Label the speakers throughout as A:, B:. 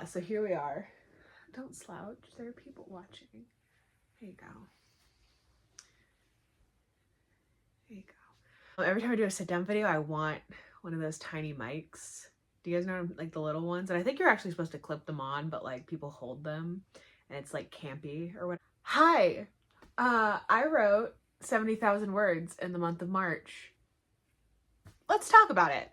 A: So here we are. Don't slouch. There are people watching. Here you go. There you go. Every time I do a sit down video, I want one of those tiny mics. Do you guys know, like, the little ones? And I think you're actually supposed to clip them on, but like people hold them and it's like campy or what. Hi. I wrote 70,000 words in the month of March. Let's talk about it.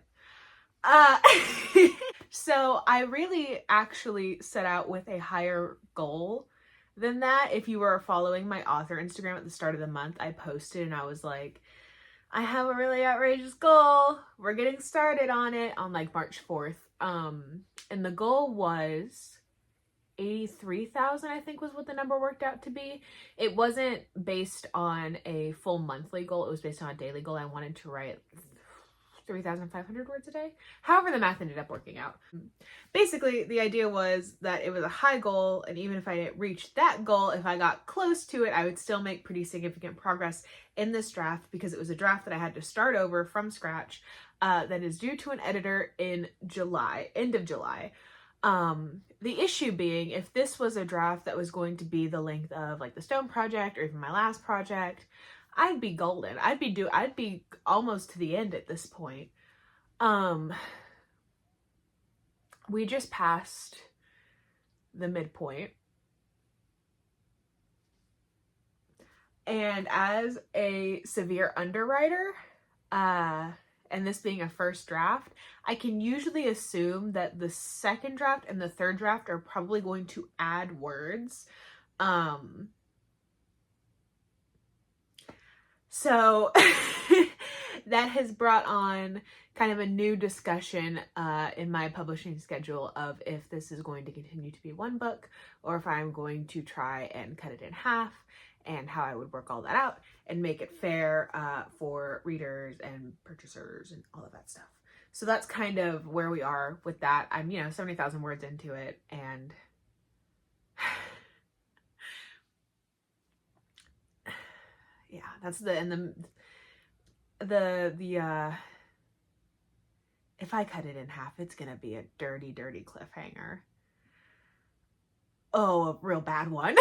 A: So I really actually set out with a higher goal than that. If you were following my author Instagram at the start of the month, I posted and I was like, I have a really outrageous goal. We're getting started on it on like March 4th. And the goal was 83,000, I think was what the number worked out to be. It wasn't based on a full monthly goal. It was based on a daily goal. I wanted to write 3,500 words a day. However, the math ended up working out. Basically, the idea was that it was a high goal, and even if I didn't reach that goal, if I got close to it, I would still make pretty significant progress in this draft, because it was a draft that I had to start over from scratch, that is due to an editor in July, end of July. The issue being, if this was a draft that was going to be the length of like the Stone Project or even my last project, I'd be golden. I'd be almost to the end at this point. We just passed the midpoint. And as a severe underwriter, and this being a first draft, I can usually assume that the second draft and the third draft are probably going to add words. So that has brought on kind of a new discussion in my publishing schedule of if this is going to continue to be one book or if I'm going to try and cut it in half, and how I would work all that out and make it fair for readers and purchasers and all of that stuff. So that's kind of where we are with that. I'm, 70,000 words into it, and yeah, that's if I cut it in half, it's gonna be a dirty, dirty cliffhanger. Oh, a real bad one.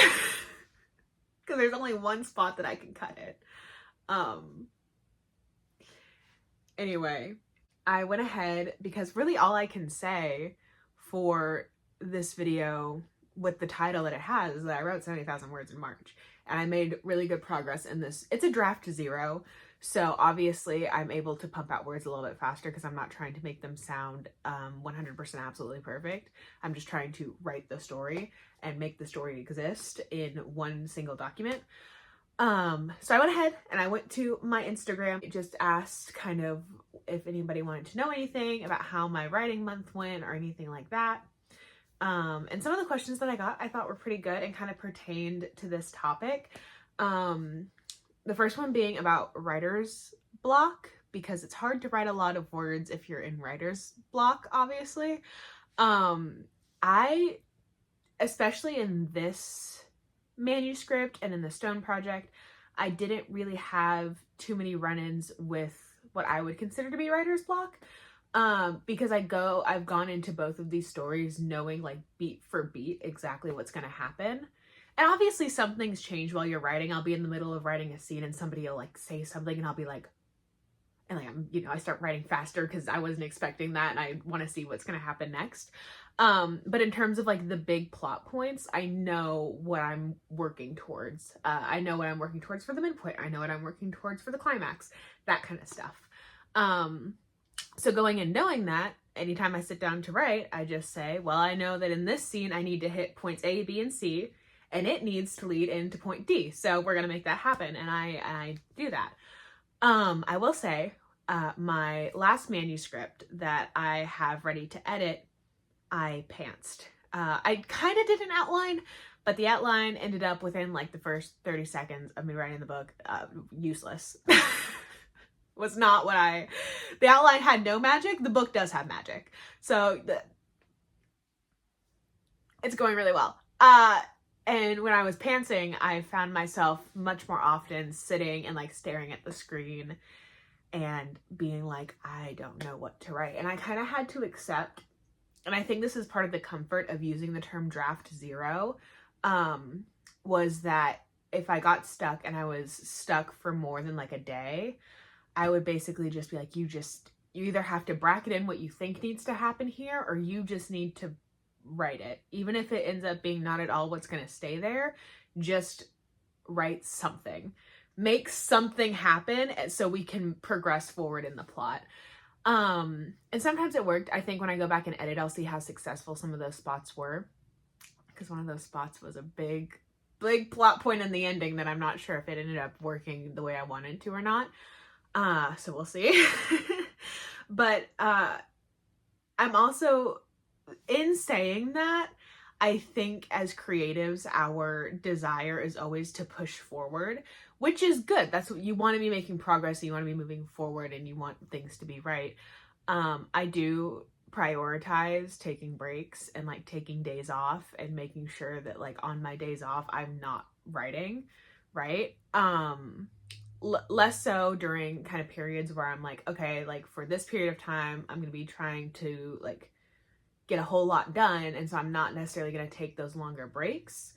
A: Because there's only one spot that I can cut it. Anyway, I went ahead, because really all I can say for this video with the title that it has is that I wrote 70,000 words in March, and I made really good progress in this. It's a draft to 0, so obviously I'm able to pump out words a little bit faster because I'm not trying to make them sound 100% absolutely perfect. I'm just trying to write the story and make the story exist in one single document. So I went ahead and I went to my Instagram. It just asked kind of if anybody wanted to know anything about how my writing month went or anything like that. And some of the questions that I got, I thought were pretty good and kind of pertained to this topic. The first one being about writer's block, because it's hard to write a lot of words if you're in writer's block, obviously. I, especially in this manuscript and in the Stone Project, I didn't really have too many run-ins with what I would consider to be writer's block. Because I've gone into both of these stories knowing like beat for beat exactly what's going to happen. And obviously some things change while you're writing. I'll be in the middle of writing a scene and somebody will like say something and I'll be like, and like, I start writing faster because I wasn't expecting that and I want to see what's going to happen next. But in terms of like the big plot points, I know what I'm working towards. I know what I'm working towards for the midpoint. I know what I'm working towards for the climax, that kind of stuff. So going in knowing that, anytime I sit down to write, I just say, well, I know that in this scene, I need to hit points A, B, and C, and it needs to lead into point D. So we're going to make that happen. And I do that. I will say, my last manuscript that I have ready to edit, I pantsed. I kind of did an outline, but the outline ended up within like the first 30 seconds of me writing the book, useless. Was not what the outline had no magic. The book does have magic. So it's going really well. And when I was pantsing, I found myself much more often sitting and like staring at the screen and being like, I don't know what to write. And I kind of had to accept and I think this is part of the comfort of using the term draft zero, was that if I got stuck and I was stuck for more than like a day, I would basically just be like, you either have to bracket in what you think needs to happen here, or you just need to write it. Even if it ends up being not at all what's going to stay there, just write something. Make something happen so we can progress forward in the plot. And sometimes it worked. I think when I go back and edit, I'll see how successful some of those spots were, because one of those spots was a big plot point in the ending that I'm not sure if it ended up working the way I wanted to or not. So we'll see. But I'm also, in saying that, I think as creatives, our desire is always to push forward, which is good. That's what you want, to be making progress, and you want to be moving forward, and you want things to be right. I do prioritize taking breaks and like taking days off and making sure that like on my days off, I'm not writing, right? Less so during kind of periods where I'm like, okay, like for this period of time, I'm going to be trying to like get a whole lot done, and so I'm not necessarily going to take those longer breaks.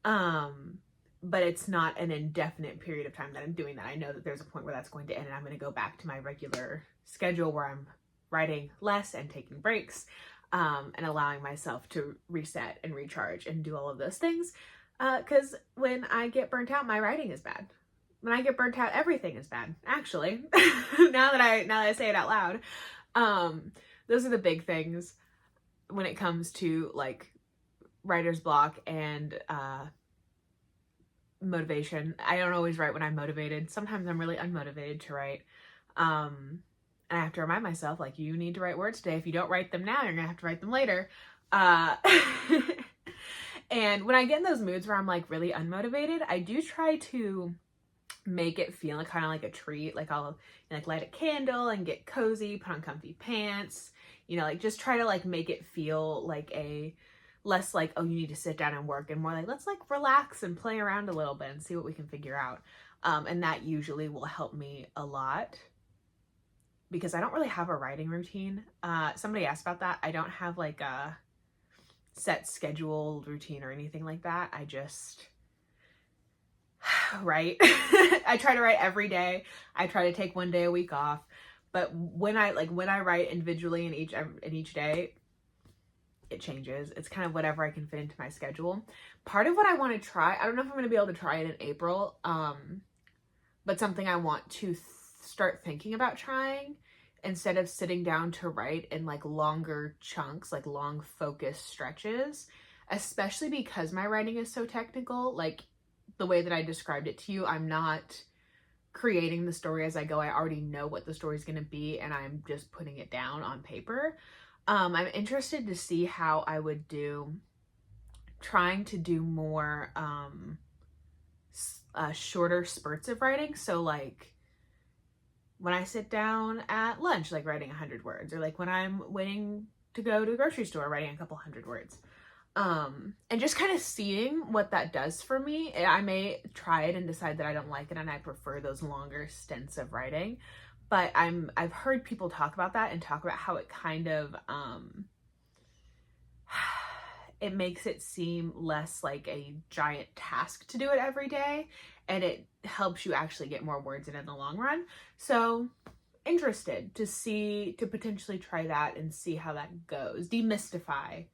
A: But it's not an indefinite period of time that I'm doing that. I know that there's a point where that's going to end, and I'm going to go back to my regular schedule where I'm writing less and taking breaks, and allowing myself to reset and recharge and do all of those things. Because when I get burnt out, my writing is bad. When I get burnt out, everything is bad, actually. now that I say it out loud. Those are the big things when it comes to like writer's block and motivation. I don't always write when I'm motivated. Sometimes I'm really unmotivated to write. And I have to remind myself, like, you need to write words today. If you don't write them now, you're gonna have to write them later. And when I get in those moods where I'm like really unmotivated, I do try to make it feel like kind of like a treat. Like I'll like light a candle and get cozy, put on comfy pants, like just try to like make it feel like a less like, oh, you need to sit down and work, and more like, let's like relax and play around a little bit and see what we can figure out. And that usually will help me a lot, because I don't really have a writing routine. Somebody asked about that. I don't have like a set scheduled routine or anything like that. I just write. I try to write every day. I try to take one day a week off. But when I write individually in each day, it changes. It's kind of whatever I can fit into my schedule. Part of what I want to try, I don't know if I'm going to be able to try it in April, but something I want to start thinking about trying, instead of sitting down to write in like longer chunks, like long focused stretches, especially because my writing is so technical. Like the way that I described it to you, I'm not creating the story as I go. I already know what the story is going to be, and I'm just putting it down on paper. I'm interested to see how I would do trying to do more shorter spurts of writing. So like when I sit down at lunch, like writing 100 words, or like when I'm waiting to go to the grocery store, writing a couple hundred words. And just kind of seeing what that does for me. I may try it and decide that I don't like it and I prefer those longer stints of writing. But I've heard people talk about that and talk about how it kind of it makes it seem less like a giant task to do it every day, and it helps you actually get more words in the long run. So interested to potentially try that and see how that goes. Demystify,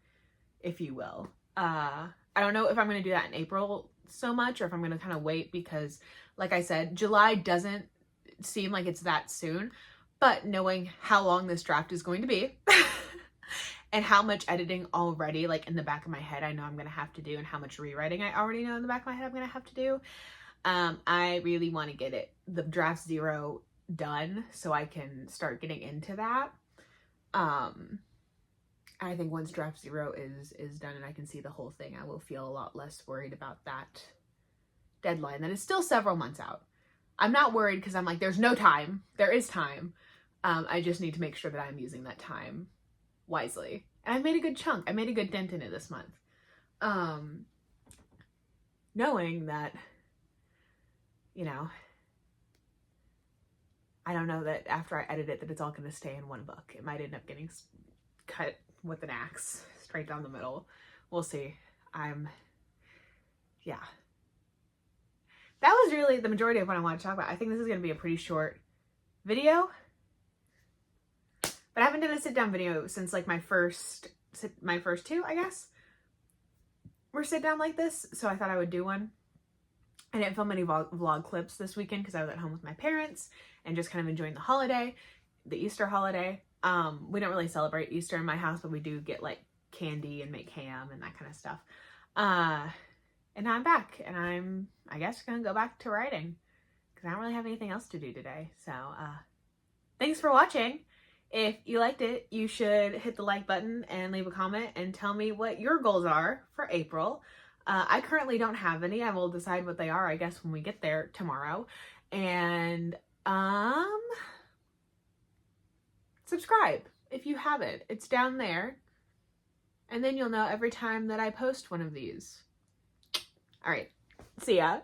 A: if you will. I don't know if I'm going to do that in April so much, or if I'm going to kind of wait, because like I said, July doesn't seem like it's that soon, but knowing how long this draft is going to be and how much editing already, like in the back of my head, I know I'm going to have to do, and how much rewriting I already know in the back of my head I'm going to have to do. I really want to get the draft 0 done so I can start getting into that. I think once draft 0 is done and I can see the whole thing, I will feel a lot less worried about that deadline that is still several months out. I'm not worried because I'm like, there's no time. There is time. I just need to make sure that I'm using that time wisely. And I made a good chunk. I made a good dent in it this month. Knowing that, I don't know that after I edit it that it's all going to stay in one book. It might end up getting cut with an axe straight down the middle. We'll see. Yeah. That was really the majority of what I want to talk about. I think this is going to be a pretty short video. But I haven't done a sit-down video since like my first two, I guess, were sit-down like this. So I thought I would do one. I didn't film any vlog clips this weekend because I was at home with my parents and just kind of enjoying the holiday, the Easter holiday. We don't really celebrate Easter in my house, but we do get like candy and make ham and that kind of stuff. And now I'm back, and I'm, I guess, gonna go back to writing because I don't really have anything else to do today. So, thanks for watching. If you liked it, you should hit the like button and leave a comment and tell me what your goals are for April. I currently don't have any. I will decide what they are, I guess, when we get there tomorrow. And, subscribe if you haven't. It's down there. And then you'll know every time that I post one of these. All right. See ya.